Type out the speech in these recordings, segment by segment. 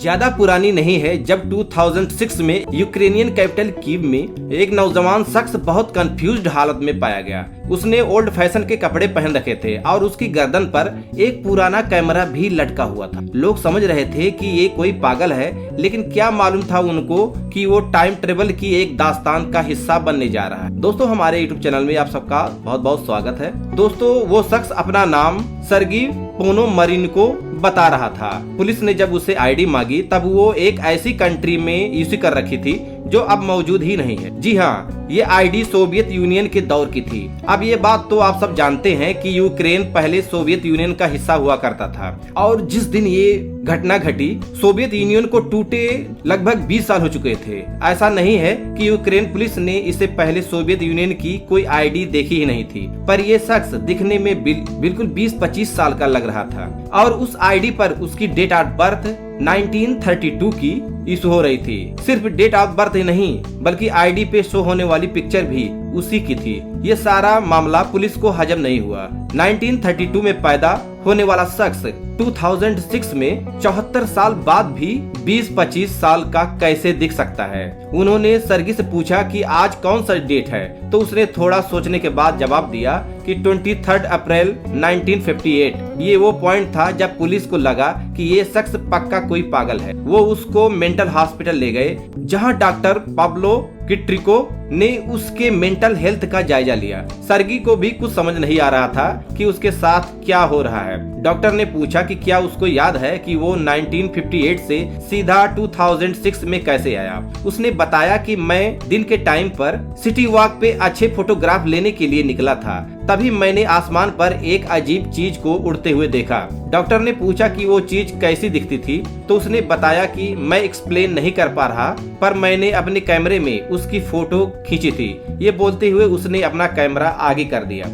ज्यादा पुरानी नहीं है जब 2006 में यूक्रेनियन कैपिटल कीव में एक नौजवान शख्स बहुत कंफ्यूज्ड हालत में पाया गया। उसने ओल्ड फैशन के कपड़े पहन रखे थे और उसकी गर्दन पर एक पुराना कैमरा भी लटका हुआ था। लोग समझ रहे थे कि ये कोई पागल है, लेकिन क्या मालूम था उनको कि वो टाइम ट्रेवल की एक दास्तान का हिस्सा बनने जा रहा है। दोस्तों, हमारे यूट्यूब चैनल में आप सबका बहुत बहुत स्वागत है। दोस्तों, वो शख्स अपना नाम सर्गी पोनोमरिन को बता रहा था। पुलिस ने जब उसे आईडी मांगी तब वो एक ऐसी कंट्री में इश्यू कर रखी थी जो अब मौजूद ही नहीं है। जी हाँ, ये आईडी सोवियत यूनियन के दौर की थी। अब ये बात तो आप सब जानते हैं कि यूक्रेन पहले सोवियत यूनियन का हिस्सा हुआ करता था और जिस दिन ये घटना घटी सोवियत यूनियन को टूटे लगभग 20 साल हो चुके थे। ऐसा नहीं है कि यूक्रेन पुलिस ने इससे पहले सोवियत यूनियन की कोई आईडी देखी ही नहीं थी, पर यह शख्स दिखने में बिल्कुल 20-25 साल का लग रहा था और उस आईडी पर उसकी डेट ऑफ बर्थ 1932 की इशू हो रही थी। सिर्फ डेट ऑफ बर्थ ही नहीं बल्कि आईडी पे शो होने वाली पिक्चर भी उसी की थी। ये सारा मामला पुलिस को हजम नहीं हुआ। 1932 में पैदा होने वाला शख्स 2006 में 74 साल बाद भी 20-25 साल का कैसे दिख सकता है। उन्होंने सर्गी से पूछा कि आज कौन सा डेट है, तो उसने थोड़ा सोचने के बाद जवाब दिया कि 23 अप्रैल 1958। ये वो पॉइंट था जब पुलिस को लगा कि ये शख्स पक्का कोई पागल है। वो उसको मेंटल हॉस्पिटल ले गए जहां डॉक्टर पाब्लो किट्रिको ने उसके मेंटल हेल्थ का जायजा लिया। सर्गी को भी कुछ समझ नहीं आ रहा था कि उसके साथ क्या हो रहा है। डॉक्टर ने पूछा कि क्या उसको याद है कि वो 1958 से सीधा 2006 में कैसे आया। उसने बताया कि मैं दिन के टाइम पर सिटी वॉक पे अच्छे फोटोग्राफ लेने के लिए निकला था, तभी मैंने आसमान पर एक अजीब चीज को उड़ते हुए देखा। डॉक्टर ने पूछा कि वो चीज कैसी दिखती थी, तो उसने बताया कि मैं एक्सप्लेन नहीं कर पा रहा, पर मैंने अपने कैमरे में उसकी फोटो खींची थी। ये बोलते हुए उसने अपना कैमरा आगे कर दिया।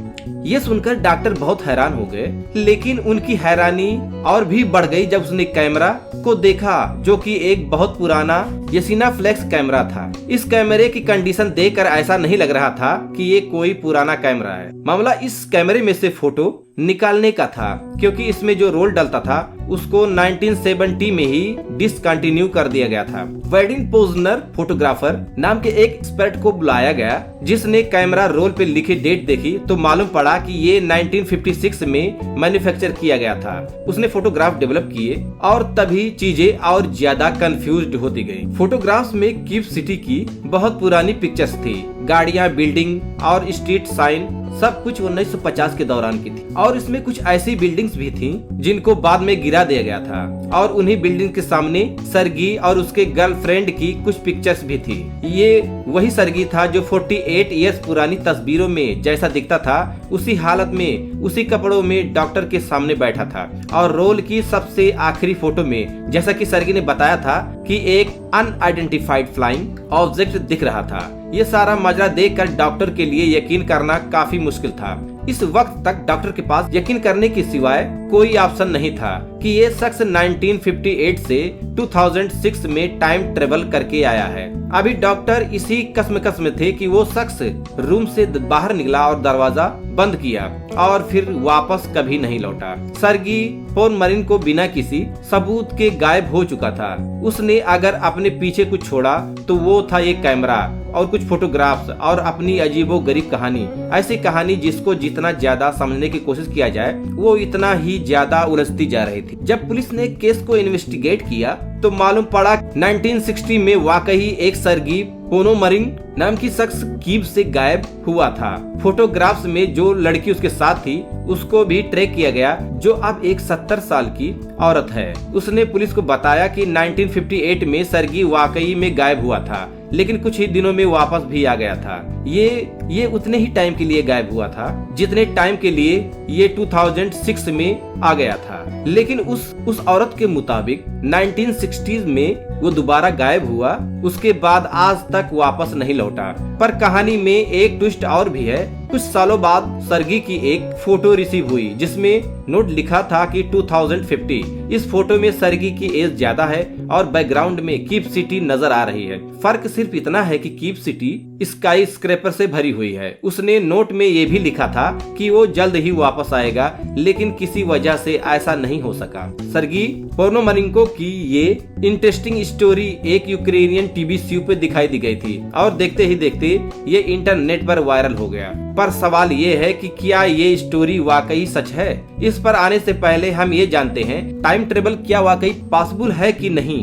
ये सुनकर डॉक्टर बहुत हैरान हो गए, लेकिन उनकी हैरानी और भी बढ़ गई जब उसने कैमरा को देखा जो कि एक बहुत पुराना यसीना फ्लेक्स कैमरा था। इस कैमरे की कंडीशन देखकर ऐसा नहीं लग रहा था कि ये कोई पुराना कैमरा है। मामला इस कैमरे में से फोटो निकालने का था, क्योंकि इसमें जो रोल डलता था उसको 1970 में ही डिसकंटिन्यू कर दिया गया था। वेडिंग पोजनर फोटोग्राफर नाम के एक एक्सपर्ट को बुलाया गया, जिसने कैमरा रोल पे लिखी डेट देखी तो मालूम पड़ा कि ये 1956 में मैन्युफैक्चर किया गया था। उसने फोटोग्राफ डेवलप किए और तभी चीजें और ज्यादा कंफ्यूज्ड होती गई। फोटोग्राफ्स में कीव सिटी की बहुत पुरानी पिक्चर्स थी। गाड़ियां, बिल्डिंग और स्ट्रीट साइन सब कुछ 1950 के दौरान की थी और इसमें कुछ ऐसी बिल्डिंग्स भी थीं जिनको बाद में गिरा दिया गया था और उन्हीं बिल्डिंग के सामने सर्गी और उसके गर्लफ्रेंड की कुछ पिक्चर्स भी थी। ये वही सर्गी था जो 48 इयर्स पुरानी तस्वीरों में जैसा दिखता था उसी हालत में उसी कपड़ों में डॉक्टर के सामने बैठा था और रोल की सबसे आखिरी फोटो में जैसा कि सर्गी ने बताया था कि एक अनआइडेंटिफाइड फ्लाइंग ऑब्जेक्ट दिख रहा था। ये सारा माजरा देखकर डॉक्टर के लिए यकीन करना काफी मुश्किल था। इस वक्त तक डॉक्टर के पास यकीन करने के सिवाय कोई ऑप्शन नहीं था कि ये शख्स 1958 से 2006 में टाइम ट्रेवल करके आया है। अभी डॉक्टर इसी कसम में थे कि वो शख्स रूम से बाहर निकला और दरवाजा बंद किया और फिर वापस कभी नहीं लौटा। सर्गी पोनमरिन को बिना किसी सबूत के गायब हो चुका था। उसने अगर अपने पीछे कुछ छोड़ा तो वो था एक कैमरा और कुछ फोटोग्राफ्स और अपनी अजीबोगरीब कहानी। ऐसी कहानी जिसको जितना ज्यादा समझने की कोशिश किया जाए वो इतना ही ज्यादा उलझती जा रही थी। जब पुलिस ने केस को इन्वेस्टिगेट किया तो मालूम पड़ा 1960 में वाकई एक सर्गी पोनोमरिन नाम की शख्स कीव से गायब हुआ था। फोटोग्राफ्स में जो लड़की उसके साथ थी उसको भी ट्रैक किया गया, जो अब एक 70 साल की औरत है। उसने पुलिस को बताया कि 1958 में सर्गी वाकई में गायब हुआ था, लेकिन कुछ ही दिनों में वापस भी आ गया था। ये उतने ही टाइम के लिए गायब हुआ था जितने टाइम के लिए ये 2006 में आ गया था। लेकिन उस औरत के मुताबिक 1960s में वो दोबारा गायब हुआ, उसके बाद आज तक वापस नहीं लौटा। पर कहानी में एक ट्विस्ट और भी है। कुछ सालों बाद सर्गी की एक फोटो रिसीव हुई जिसमें नोट लिखा था कि 2050। इस फोटो में सर्गी की एज ज्यादा है और बैकग्राउंड में कीप सिटी नजर आ रही है। फर्क सिर्फ इतना है कि कीप सिटी स्काई स्क्रैपर से भरी हुई है। उसने नोट में ये भी लिखा था कि वो जल्द ही वापस आएगा, लेकिन किसी वजह से ऐसा नहीं हो सका। सर्गी पोनोमारेंको की ये इंटरेस्टिंग स्टोरी एक यूक्रेनियन टीवी शो पे दिखाई दी गई थी और देखते ही देखते ये इंटरनेट पर वायरल हो गया। पर सवाल ये है कि क्या ये स्टोरी वाकई सच है? इस पर आने से पहले हम ये जानते हैं टाइम ट्रेवल क्या वाकई पॉसिबल है कि नहीं।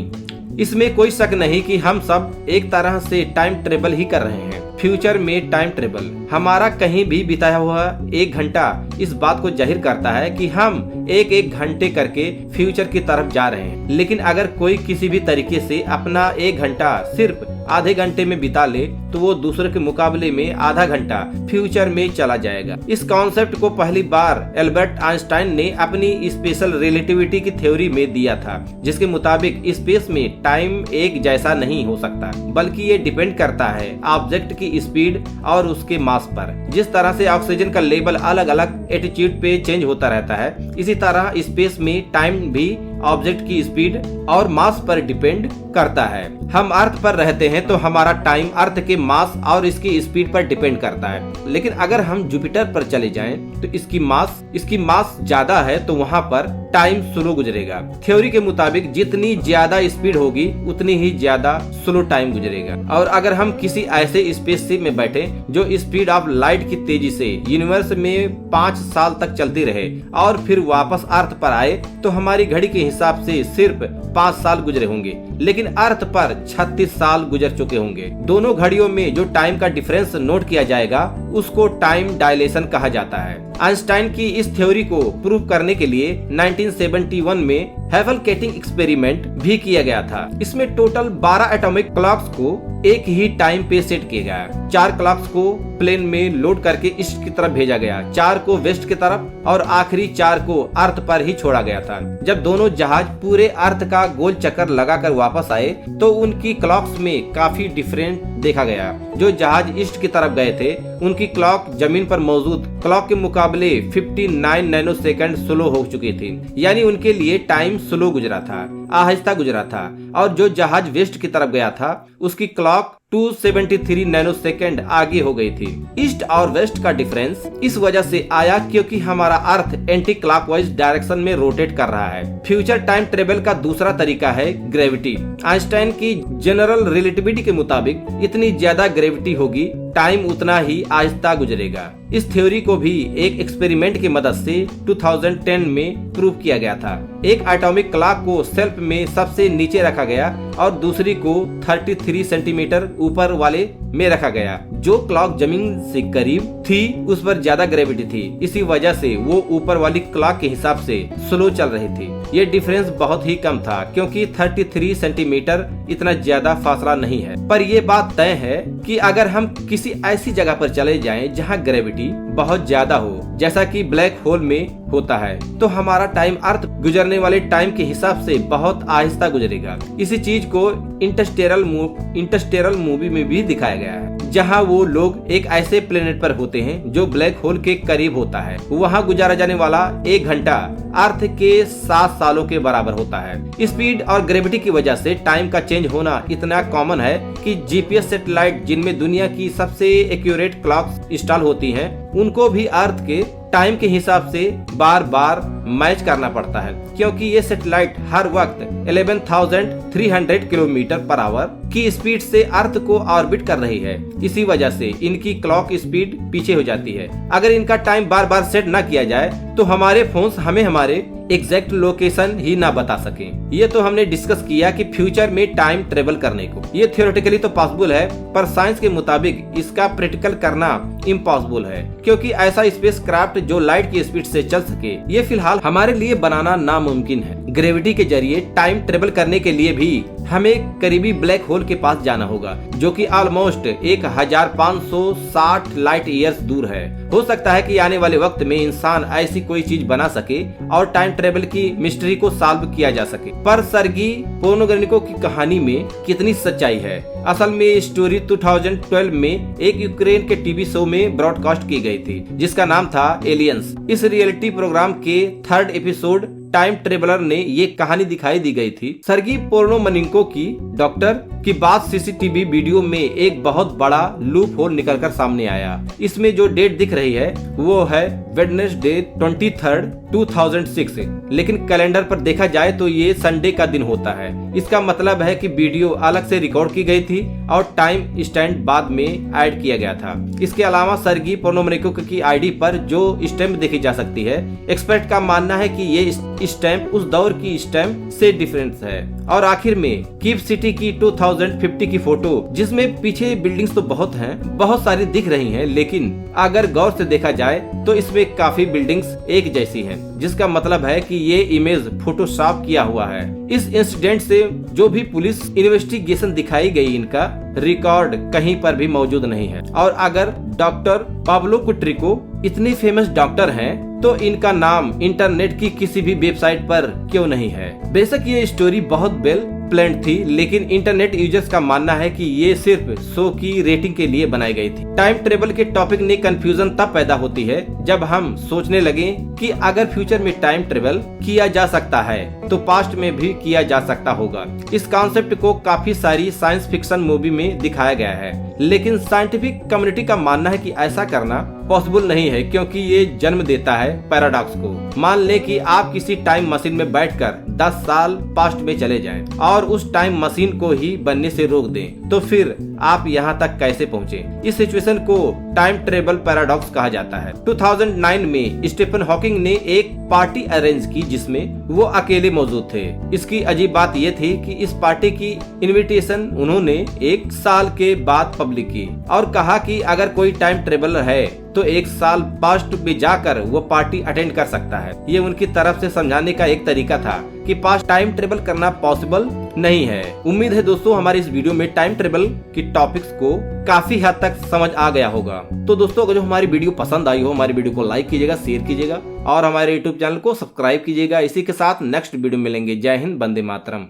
इसमें कोई शक नहीं कि हम सब एक तरह से टाइम ट्रेवल ही कर रहे हैं। फ्यूचर में टाइम ट्रेवल हमारा कहीं भी बिताया हुआ 1 घंटा इस बात को जाहिर करता है कि हम एक घंटे करके फ्यूचर की तरफ जा रहे हैं। लेकिन अगर कोई किसी भी तरीके से अपना 1 घंटा सिर्फ आधे घंटे में बिता ले तो वो दूसरे के मुकाबले में आधा घंटा फ्यूचर में चला जाएगा। इस कॉन्सेप्ट को पहली बार एल्बर्ट आइंस्टाइन ने अपनी स्पेशल रिलेटिविटी की थ्योरी में दिया था, जिसके मुताबिक स्पेस में टाइम एक जैसा नहीं हो सकता, बल्कि ये डिपेंड करता है ऑब्जेक्ट की स्पीड और उसके मास पर। जिस तरह से ऑक्सीजन का लेवल अलग अलग एटीट्यूड पे चेंज होता रहता है, इसी तरह स्पेस में टाइम भी ऑब्जेक्ट की स्पीड और मास पर डिपेंड करता है। हम अर्थ पर रहते हैं तो हमारा टाइम अर्थ के मास और इसकी स्पीड पर डिपेंड करता है। लेकिन अगर हम जुपिटर पर चले जाएं तो इसकी मास ज्यादा है तो वहां पर टाइम स्लो गुजरेगा। थ्योरी के मुताबिक जितनी ज्यादा स्पीड होगी उतनी ही ज्यादा स्लो टाइम गुजरेगा। और अगर हम किसी ऐसे स्पेसशिप में बैठे जो स्पीड ऑफ लाइट की तेजी से यूनिवर्स में 5 साल तक चलती रहे और फिर वापस अर्थ पर आए तो हमारी घड़ी के हिसाब से सिर्फ 5 साल गुजरे होंगे, लेकिन अर्थ पर 36 साल गुजर चुके होंगे। दोनों घड़ियों में जो टाइम का डिफरेंस नोट किया जाएगा उसको टाइम डायलेशन कहा जाता है। आइंस्टाइन की इस थ्योरी को प्रूव करने के लिए 1971 में हैवलकेटिंग एक्सपेरिमेंट भी किया गया था। इसमें टोटल 12 एटॉमिक क्लॉक्स को एक ही टाइम पे सेट किया गया। 4 क्लॉक्स को प्लेन में लोड करके ईस्ट की तरफ भेजा गया, 4 को वेस्ट की तरफ और आखिरी 4 को अर्थ पर ही छोड़ा गया था। जब दोनों जहाज पूरे अर्थ का गोल चक्कर लगाकर वापस आए तो उनकी क्लॉक्स में काफी डिफरेंट देखा गया। जो जहाज ईस्ट की तरफ गए थे उनकी क्लॉक जमीन पर मौजूद क्लॉक के मुकाबले 59 नैनोसेकंड स्लो हो चुकी थी, यानी उनके लिए टाइम स्लो गुजरा था, आहिस्ता गुजरा था। और जो जहाज वेस्ट की तरफ गया था उसकी क्लॉक 273 नैनोसेकंड आगे हो गई थी। ईस्ट और वेस्ट का डिफरेंस इस वजह से आया क्योंकि हमारा अर्थ एंटी क्लॉकवाइज डायरेक्शन में रोटेट कर रहा है। फ्यूचर टाइम ट्रेवल का दूसरा तरीका है ग्रेविटी। आइंस्टाइन की जनरल रिलेटिविटी के मुताबिक इतनी ज्यादा ग्रेविटी होगी टाइम उतना ही आहिस्ता गुजरेगा। इस थ्योरी को भी एक एक्सपेरिमेंट की मदद से 2010 में प्रूव किया गया था। एक एटॉमिक क्लॉक को शेल्फ में सबसे नीचे रखा गया और दूसरी को 33 सेंटीमीटर ऊपर वाले में रखा गया। जो क्लॉक जमीन से करीब थी उस पर ज्यादा ग्रेविटी थी, इसी वजह से वो ऊपर वाली क्लॉक के हिसाब से स्लो चल रही थी। ये डिफरेंस बहुत ही कम था क्योंकि 33 सेंटीमीटर इतना ज्यादा फासला नहीं है। पर ये बात तय है कि अगर हम किसी ऐसी जगह पर चले जाएं जहां ग्रेविटी बहुत ज्यादा हो, जैसा कि ब्लैक होल में होता है, तो हमारा टाइम अर्थ गुजरने वाले टाइम के हिसाब से बहुत आहिस्ता गुजरेगा। इसी चीज को इंटरस्टेलर मूवी में भी दिखाया गया है, जहां वो लोग एक ऐसे प्लेनेट पर होते हैं जो ब्लैक होल के करीब होता है। वहां गुजारा जाने वाला 1 घंटा अर्थ के 7 सालों के बराबर होता है। स्पीड और ग्रेविटी की वजह से टाइम का चेंज होना इतना कॉमन है कि जीपीएस सैटेलाइट जिनमें दुनिया की सबसे एक्यूरेट क्लॉक्स इंस्टॉल होती हैं, उनको भी अर्थ के टाइम के हिसाब से बार बार मैच करना पड़ता है, क्योंकि ये सैटेलाइट हर वक्त 11,300 किलोमीटर पर आवर की स्पीड से अर्थ को ऑर्बिट कर रही है। इसी वजह से इनकी क्लॉक स्पीड पीछे हो जाती है। अगर इनका टाइम बार बार सेट न किया जाए तो हमारे फोन्स हमें हमारे एग्जैक्ट लोकेशन ही ना बता सके। ये तो हमने डिस्कस किया कि फ्यूचर में टाइम ट्रेवल करने को। ये थियोरेटिकली तो पॉसिबल है, पर साइंस के मुताबिक इसका प्रैक्टिकल करना इम्पॉसिबल है, क्योंकि ऐसा स्पेसक्राफ्ट जो लाइट की स्पीड से चल सके ये फिलहाल हमारे लिए बनाना नामुमकिन है। ग्रेविटी के जरिए टाइम ट्रेवल करने के लिए भी हमें करीबी ब्लैक होल के पास जाना होगा, जो कि ऑलमोस्ट 1560 लाइट ईयर्स दूर है। हो सकता है कि आने वाले वक्त में इंसान ऐसी कोई चीज बना सके और टाइम ट्रेवल की मिस्ट्री को सॉल्व किया जा सके। पर सर्गी पोर्नोग्रेनिको की कहानी में कितनी सच्चाई है? असल में ये स्टोरी 2012 में एक यूक्रेन के टीवी शो में ब्रॉडकास्ट की गई थी, जिसका नाम था एलियंस। इस रियलिटी प्रोग्राम के 3rd एपिसोड टाइम ट्रेवलर ने ये कहानी दिखाई दी गई थी। सर्गी पोर्नोमनिको की डॉक्टर की बात सीसीटीवी वीडियो में एक बहुत बड़ा लूप होल निकलकर सामने आया। इसमें जो डेट दिख रही है वो है वेडनेसडे 23rd 2006, लेकिन कैलेंडर पर देखा जाए तो ये संडे का दिन होता है। इसका मतलब है कि वीडियो अलग से रिकॉर्ड की गई थी और टाइम स्टैम्प बाद में ऐड किया गया था। इसके अलावा सर्गी पोर्नोमनिको की आईडी पर जो स्टैम्प देखी जा सकती है, एक्सपर्ट का मानना है कि ये स्टैम्प उस दौर की स्टैम्प से डिफरेंस है। और आखिर में कीव सिटी की 2050 की फोटो, जिसमें पीछे बिल्डिंग्स तो बहुत हैं, बहुत सारी दिख रही हैं, लेकिन अगर गौर से देखा जाए तो इसमें काफी बिल्डिंग्स एक जैसी हैं, जिसका मतलब है कि ये इमेज फोटोशॉप किया हुआ है। इस इंसिडेंट से जो भी पुलिस इन्वेस्टिगेशन दिखाई गई, इनका रिकॉर्ड कहीं पर भी मौजूद नहीं है। और अगर डॉक्टर पाब्लो कुट्रिको इतने फेमस डॉक्टर हैं, तो इनका नाम इंटरनेट की किसी भी वेबसाइट पर क्यों नहीं है? बेशक ये स्टोरी बहुत वेल प्लान्ड थी, लेकिन इंटरनेट यूजर्स का मानना है कि ये सिर्फ शो की रेटिंग के लिए बनाई गई थी। टाइम ट्रेवल के टॉपिक में कंफ्यूजन तब पैदा होती है जब हम सोचने लगे कि अगर फ्यूचर में टाइम ट्रेवल किया जा सकता है तो पास्ट में भी किया जा सकता होगा। इस कॉन्सेप्ट को काफी सारी साइंस फिक्शन मूवी में दिखाया गया है, लेकिन साइंटिफिक कम्युनिटी का मानना है कि ऐसा करना पॉसिबल नहीं है, क्योंकि ये जन्म देता है पैराडॉक्स को। मान ले कि आप किसी टाइम मशीन में बैठकर 10 साल पास्ट में चले जाएं और उस टाइम मशीन को ही बनने से रोक दें, तो फिर आप यहाँ तक कैसे पहुँचे? इस सिचुएशन को टाइम ट्रेवल पैराडॉक्स कहा जाता है। 2009 में स्टीफन हॉकिंग ने एक पार्टी अरेंज की जिसमें वो अकेले मौजूद थे। इसकी अजीब बात ये थी कि इस पार्टी की इनविटेशन उन्होंने 1 साल के बाद पब्लिक की और कहा कि अगर कोई टाइम ट्रेवलर है तो 1 साल पास्ट में जाकर वो पार्टी अटेंड कर सकता है। ये उनकी तरफ से समझाने का एक तरीका था कि पास्ट टाइम ट्रेवल करना पॉसिबल नहीं है। उम्मीद है दोस्तों हमारी इस वीडियो में टाइम ट्रेवल की टॉपिक्स को काफी हद तक समझ आ गया होगा। तो दोस्तों अगर जो हमारी वीडियो पसंद आई हो, हमारी वीडियो को लाइक कीजिएगा, शेयर कीजिएगा और हमारे YouTube चैनल को सब्सक्राइब कीजिएगा। इसी के साथ नेक्स्ट वीडियो मिलेंगे। जय हिंद, वंदे मातरम।